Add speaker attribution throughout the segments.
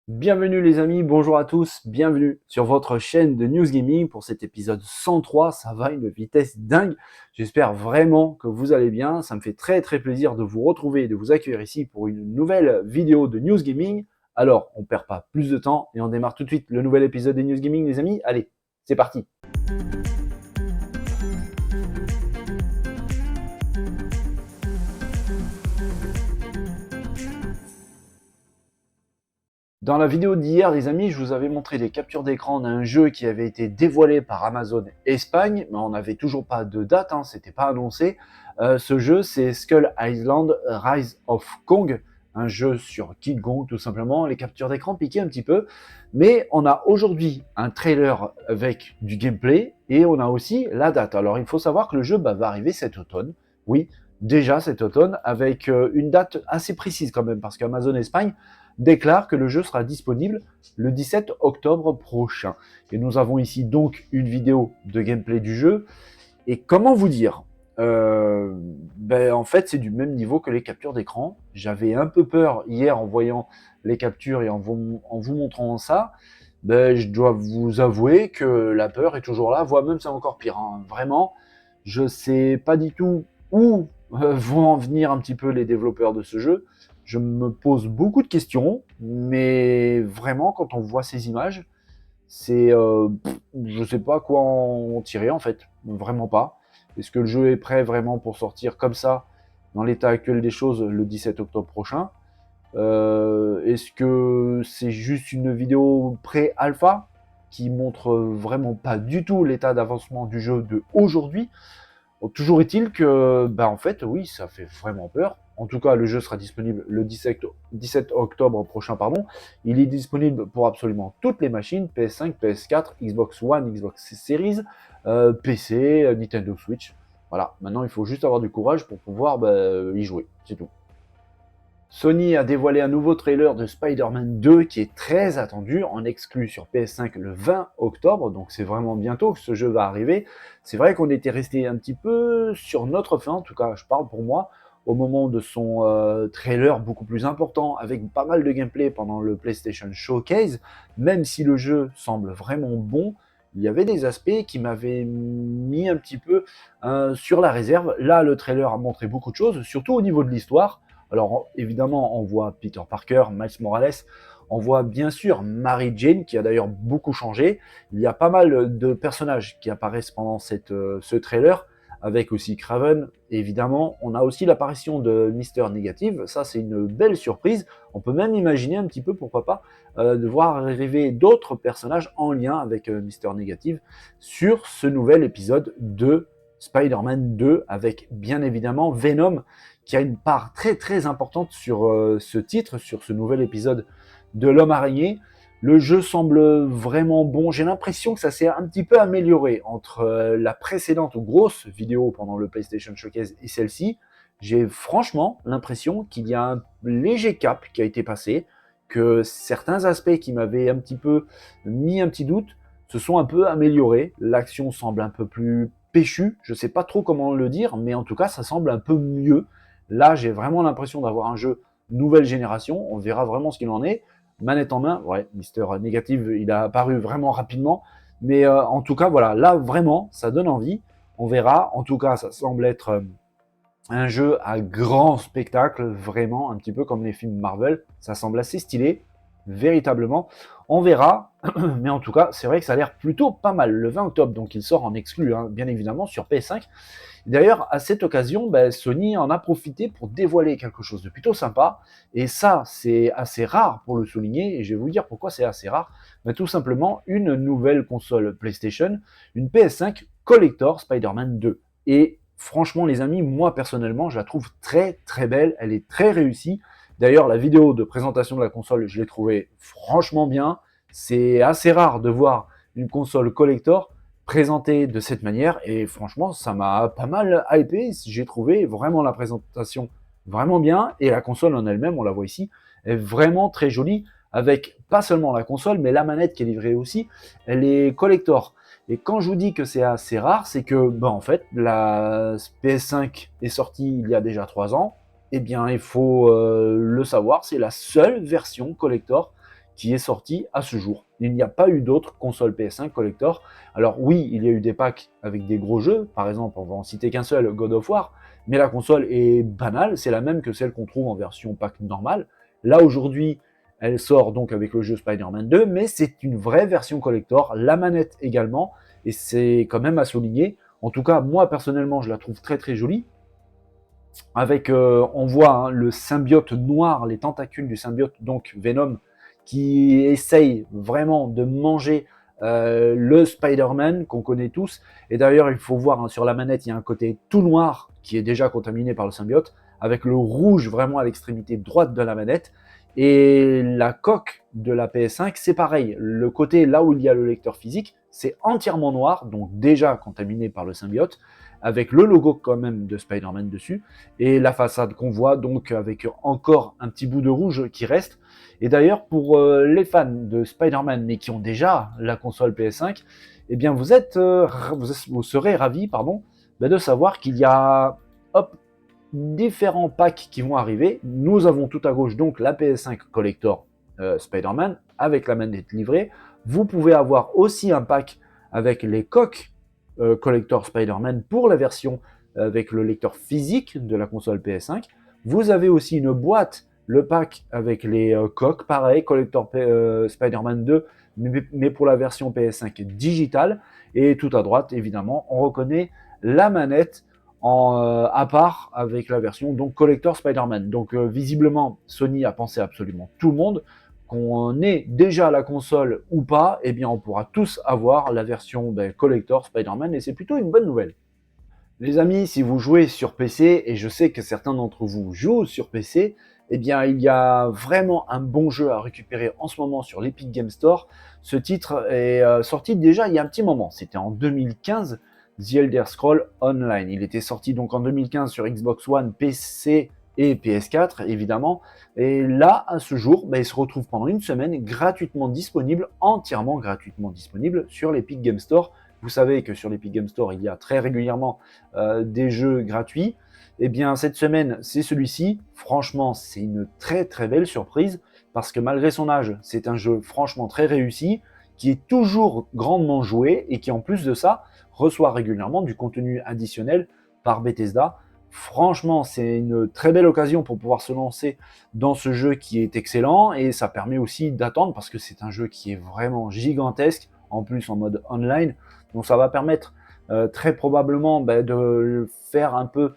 Speaker 1: Bienvenue les amis, bonjour à tous, bienvenue sur votre chaîne de News Gaming pour cet épisode 103, ça va une vitesse dingue. J'espère vraiment que vous allez bien, ça me fait très plaisir de vous retrouver et de vous accueillir ici pour une nouvelle vidéo de News Gaming. Alors, on perd pas plus de temps et on démarre tout de suite le nouvel épisode des News Gaming les amis. Allez, c'est parti. Dans la vidéo d'hier, les amis, je vous avais montré des captures d'écran d'un jeu qui avait été dévoilé par Amazon Espagne, mais on n'avait toujours pas de date, c'était pas annoncé. Ce jeu, c'est Skull Island Rise of Kong, un jeu sur Kid Kong tout simplement. Les captures d'écran piquaient un petit peu, mais on a aujourd'hui un trailer avec du gameplay et on a aussi la date. Alors il faut savoir que le jeu va arriver cet automne, oui, déjà cet automne, avec une date assez précise quand même, parce qu'Amazon Espagne déclare que le jeu sera disponible le 17 octobre prochain. Et nous avons ici donc une vidéo de gameplay du jeu. Et comment vous dire en fait, c'est du même niveau que les captures d'écran. J'avais un peu peur hier en voyant les captures et en vous montrant ça. Je dois vous avouer que la peur est toujours là, voire même c'est encore pire. Vraiment, je sais pas du tout où vont en venir un petit peu les développeurs de ce jeu. Je me pose beaucoup de questions, mais vraiment, quand on voit ces images, c'est, je sais pas quoi en tirer en fait, vraiment pas. Est-ce que le jeu est prêt vraiment pour sortir comme ça, dans l'état actuel des choses, le 17 octobre prochain? Est-ce que c'est juste une vidéo pré-alpha qui montre vraiment pas du tout l'état d'avancement du jeu de aujourd'hui? Toujours est-il que, en fait, oui, ça fait vraiment peur. En tout cas, le jeu sera disponible le 17 octobre prochain, pardon. Il est disponible pour absolument toutes les machines, PS5, PS4, Xbox One, Xbox Series, PC, Nintendo Switch. Voilà, maintenant il faut juste avoir du courage pour pouvoir y jouer, c'est tout. Sony a dévoilé un nouveau trailer de Spider-Man 2 qui est très attendu, en exclu sur PS5 le 20 octobre, donc c'est vraiment bientôt que ce jeu va arriver. C'est vrai qu'on était resté un petit peu sur notre fin, en tout cas je parle pour moi, au moment de son trailer beaucoup plus important, avec pas mal de gameplay pendant le PlayStation Showcase. Même si le jeu semble vraiment bon, il y avait des aspects qui m'avaient mis un petit peu sur la réserve. Là, le trailer a montré beaucoup de choses, surtout au niveau de l'histoire. Alors évidemment, on voit Peter Parker, Miles Morales, on voit bien sûr Mary Jane, qui a d'ailleurs beaucoup changé. Il y a pas mal de personnages qui apparaissent pendant ce trailer, avec aussi Kraven. Évidemment, on a aussi l'apparition de Mister Negative, ça c'est une belle surprise. On peut même imaginer un petit peu, pourquoi pas, de voir arriver d'autres personnages en lien avec Mister Negative sur ce nouvel épisode de Spider-Man 2, avec bien évidemment Venom, qui a une part très importante sur ce titre, sur ce nouvel épisode de l'Homme Araignée. Le jeu semble vraiment bon. J'ai l'impression que ça s'est un petit peu amélioré entre la précédente grosse vidéo pendant le PlayStation Showcase et celle-ci. J'ai franchement l'impression qu'il y a un léger cap qui a été passé, que certains aspects qui m'avaient un petit peu mis un petit doute se sont un peu améliorés. L'action semble un peu plus péchue, je ne sais pas trop comment le dire, mais en tout cas ça semble un peu mieux. Là, j'ai vraiment l'impression d'avoir un jeu nouvelle génération. On verra vraiment ce qu'il en est. Manette en main, ouais, Mister Negative, il a apparu vraiment rapidement. Mais en tout cas, voilà, là, vraiment, ça donne envie. On verra. En tout cas, ça semble être un jeu à grand spectacle, vraiment, un petit peu comme les films Marvel. Ça semble assez stylé, véritablement. On verra, mais en tout cas, c'est vrai que ça a l'air plutôt pas mal. Le 20 octobre, donc il sort en exclu, bien évidemment, sur PS5. D'ailleurs, à cette occasion, Sony en a profité pour dévoiler quelque chose de plutôt sympa. Et ça, c'est assez rare pour le souligner. Et je vais vous dire pourquoi c'est assez rare. Tout simplement, une nouvelle console PlayStation, une PS5 Collector Spider-Man 2. Et franchement, les amis, moi personnellement, je la trouve très belle. Elle est très réussie. D'ailleurs, la vidéo de présentation de la console, je l'ai trouvée franchement bien. C'est assez rare de voir une console collector présentée de cette manière et franchement ça m'a pas mal hypé. J'ai trouvé vraiment la présentation vraiment bien et la console en elle-même, on la voit ici, est vraiment très jolie, avec pas seulement la console mais la manette qui est livrée aussi, elle est collector. Et quand je vous dis que c'est assez rare, c'est que en fait la PS5 est sortie il y a déjà 3 ans. Eh bien il faut le savoir, c'est la seule version collector qui est sorti à ce jour. Il n'y a pas eu d'autres consoles PS5 collector. Alors oui, il y a eu des packs avec des gros jeux, par exemple, on va en citer qu'un seul, God of War, mais la console est banale, c'est la même que celle qu'on trouve en version pack normale. Là aujourd'hui, elle sort donc avec le jeu Spider-Man 2, mais c'est une vraie version collector, la manette également, et c'est quand même à souligner. En tout cas, moi personnellement, je la trouve très très jolie. Avec, on voit hein, le symbiote noir, les tentacules du symbiote, donc Venom, qui essaye vraiment de manger le Spider-Man qu'on connaît tous. Et d'ailleurs, il faut voir hein, sur la manette, il y a un côté tout noir qui est déjà contaminé par le symbiote, avec le rouge vraiment à l'extrémité droite de la manette. Et la coque de la PS5, c'est pareil. Le côté là où il y a le lecteur physique, c'est entièrement noir, donc déjà contaminé par le symbiote, avec le logo quand même de Spider-Man dessus, et la façade qu'on voit donc avec encore un petit bout de rouge qui reste. Et d'ailleurs, pour les fans de Spider-Man, mais qui ont déjà la console PS5, eh bien vous serez ravis de savoir qu'il y a hop, différents packs qui vont arriver. Nous avons tout à gauche donc la PS5 Collector Spider-Man avec la manette livrée. Vous pouvez avoir aussi un pack avec les coques Collector Spider-Man pour la version avec le lecteur physique de la console PS5. Vous avez aussi une boîte, le pack avec les coques, pareil, Collector Spider-Man 2, mais pour la version PS5 digitale. Et tout à droite, évidemment, on reconnaît la manette à part avec la version donc Collector Spider-Man. Donc visiblement, Sony a pensé absolument tout le monde. Qu'on ait déjà la console ou pas, eh bien on pourra tous avoir la version Collector Spider-Man et c'est plutôt une bonne nouvelle. Les amis, si vous jouez sur PC, et je sais que certains d'entre vous jouent sur PC, eh bien il y a vraiment un bon jeu à récupérer en ce moment sur l'Epic Game Store. Ce titre est sorti déjà il y a un petit moment, c'était en 2015, The Elder Scrolls Online. Il était sorti donc en 2015 sur Xbox One, PC et PS4 évidemment. Et là, à ce jour, il se retrouve pendant une semaine gratuitement disponible, entièrement gratuitement disponible sur l'Epic Game Store. Vous savez que sur l'Epic Game Store, il y a très régulièrement des jeux gratuits. Eh bien, cette semaine, c'est celui-ci. Franchement, c'est une très très belle surprise parce que malgré son âge, c'est un jeu franchement très réussi qui est toujours grandement joué et qui en plus de ça reçoit régulièrement du contenu additionnel par Bethesda. Franchement, c'est une très belle occasion pour pouvoir se lancer dans ce jeu qui est excellent et ça permet aussi d'attendre parce que c'est un jeu qui est vraiment gigantesque, en plus en mode online. Donc ça va permettre très probablement de le faire un peu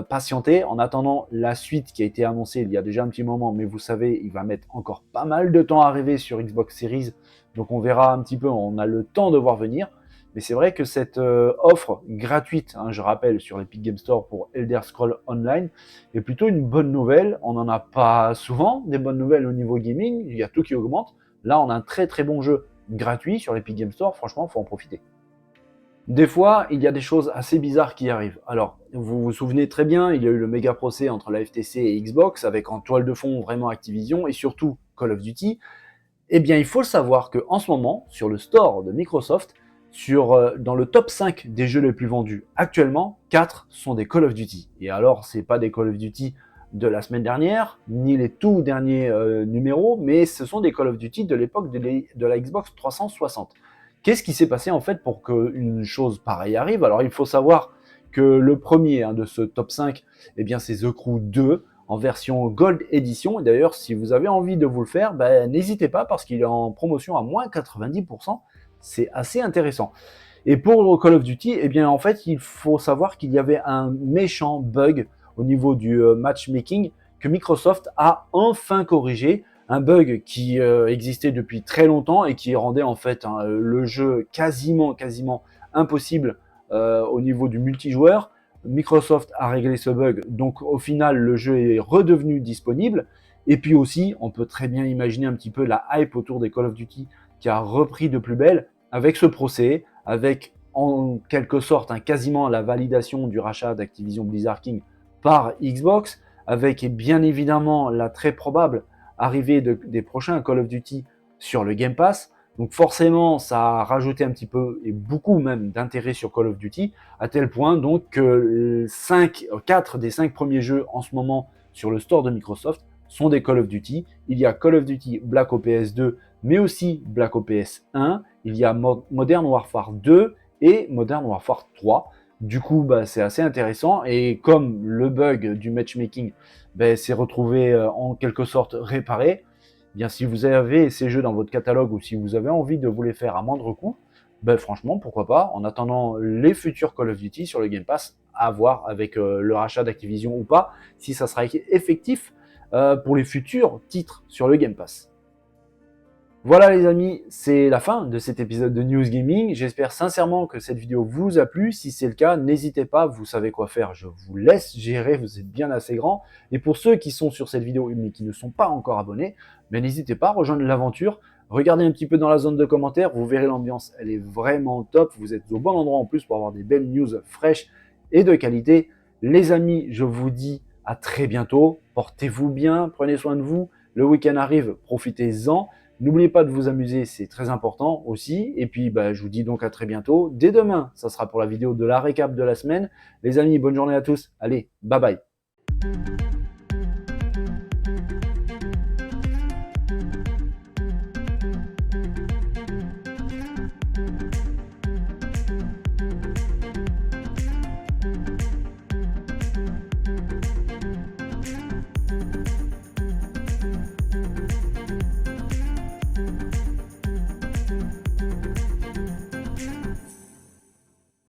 Speaker 1: patienter en attendant la suite qui a été annoncée il y a déjà un petit moment, mais vous savez, il va mettre encore pas mal de temps à arriver sur Xbox Series, donc on verra un petit peu, on a le temps de voir venir. Mais c'est vrai que cette offre gratuite, hein, je rappelle, sur l'Epic Game Store pour Elder Scrolls Online, est plutôt une bonne nouvelle. On n'en a pas souvent des bonnes nouvelles au niveau gaming, il y a tout qui augmente. Là, on a un très très bon jeu gratuit sur l'Epic Game Store, franchement, il faut en profiter. Des fois, il y a des choses assez bizarres qui arrivent. Alors, vous vous souvenez très bien, il y a eu le méga procès entre la FTC et Xbox, avec en toile de fond vraiment Activision et surtout Call of Duty. Eh bien, il faut le savoir qu'en ce moment, sur le store de Microsoft, dans le top 5 des jeux les plus vendus actuellement, 4 sont des Call of Duty. Et alors, c'est pas des Call of Duty de la semaine dernière, ni les tout derniers numéros, mais ce sont des Call of Duty de l'époque de la Xbox 360. Qu'est-ce qui s'est passé en fait pour qu'une chose pareille arrive? Alors il faut savoir que le premier de ce top 5, eh bien, c'est The Crew 2 en version Gold Edition. Et d'ailleurs, si vous avez envie de vous le faire, n'hésitez pas parce qu'il est en promotion à moins 90%. C'est assez intéressant. Et pour Call of Duty, eh bien, en fait, il faut savoir qu'il y avait un méchant bug au niveau du matchmaking que Microsoft a enfin corrigé. Un bug qui existait depuis très longtemps et qui rendait en fait le jeu quasiment impossible au niveau du multijoueur. Microsoft a réglé ce bug, donc au final le jeu est redevenu disponible. Et puis aussi, on peut très bien imaginer un petit peu la hype autour des Call of Duty qui a repris de plus belle avec ce procès, avec en quelque sorte quasiment la validation du rachat d'Activision Blizzard King par Xbox, avec bien évidemment la très probable arrivée des prochains Call of Duty sur le Game Pass. Donc forcément, ça a rajouté un petit peu, et beaucoup même, d'intérêt sur Call of Duty, à tel point donc que 4 des 5 premiers jeux en ce moment sur le store de Microsoft sont des Call of Duty. Il y a Call of Duty Black Ops 2 mais aussi Black Ops 1, il y a Modern Warfare 2 et Modern Warfare 3. Du coup, c'est assez intéressant. Et comme le bug du matchmaking s'est retrouvé en quelque sorte réparé, bien si vous avez ces jeux dans votre catalogue ou si vous avez envie de vous les faire à moindre coût, franchement, pourquoi pas, en attendant les futurs Call of Duty sur le Game Pass, à voir avec le rachat d'Activision ou pas, si ça sera effectif pour les futurs titres sur le Game Pass. Voilà les amis, c'est la fin de cet épisode de News Gaming. J'espère sincèrement que cette vidéo vous a plu. Si c'est le cas, n'hésitez pas, vous savez quoi faire. Je vous laisse gérer, vous êtes bien assez grand. Et pour ceux qui sont sur cette vidéo mais qui ne sont pas encore abonnés, n'hésitez pas à rejoindre l'aventure. Regardez un petit peu dans la zone de commentaires, vous verrez l'ambiance, elle est vraiment top. Vous êtes au bon endroit en plus pour avoir des belles news fraîches et de qualité. Les amis, je vous dis à très bientôt. Portez-vous bien, prenez soin de vous. Le week-end arrive, profitez-en. N'oubliez pas de vous amuser, c'est très important aussi. Et puis, je vous dis donc à très bientôt. Dès demain, ça sera pour la vidéo de la récap de la semaine. Les amis, bonne journée à tous. Allez, bye bye.